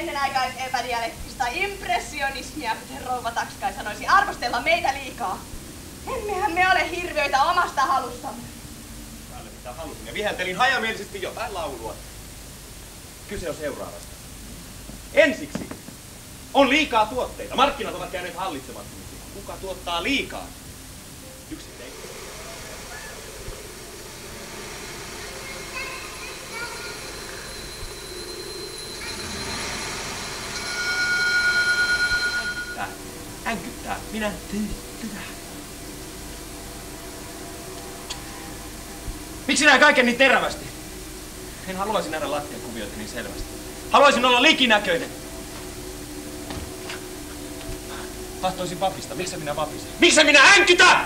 ennenaikais-epädialektista impressionismia, kuten rouva Takskai sanoisi, arvostella meitä liikaa. Emmehän me ole hirviöitä omasta halustamme. Päälle mitä halusin ja viheltelin hajamielisesti jotain laulua. Kyse on seuraavasta. Ensiksi on liikaa tuotteita. Markkinat ovat käyneet hallitsemattomiksi. Kuka tuottaa liikaa? Yksi teistä. Änkyttää. Minä tätä. Miksi näin kaiken niin terävästi? En haluaisi nähdä lattian kuvioita niin selvästi. Haluaisin olla likinäköinen. Tahtoisin vapista. Miksi minä vapisen? Miksi minä änkytä?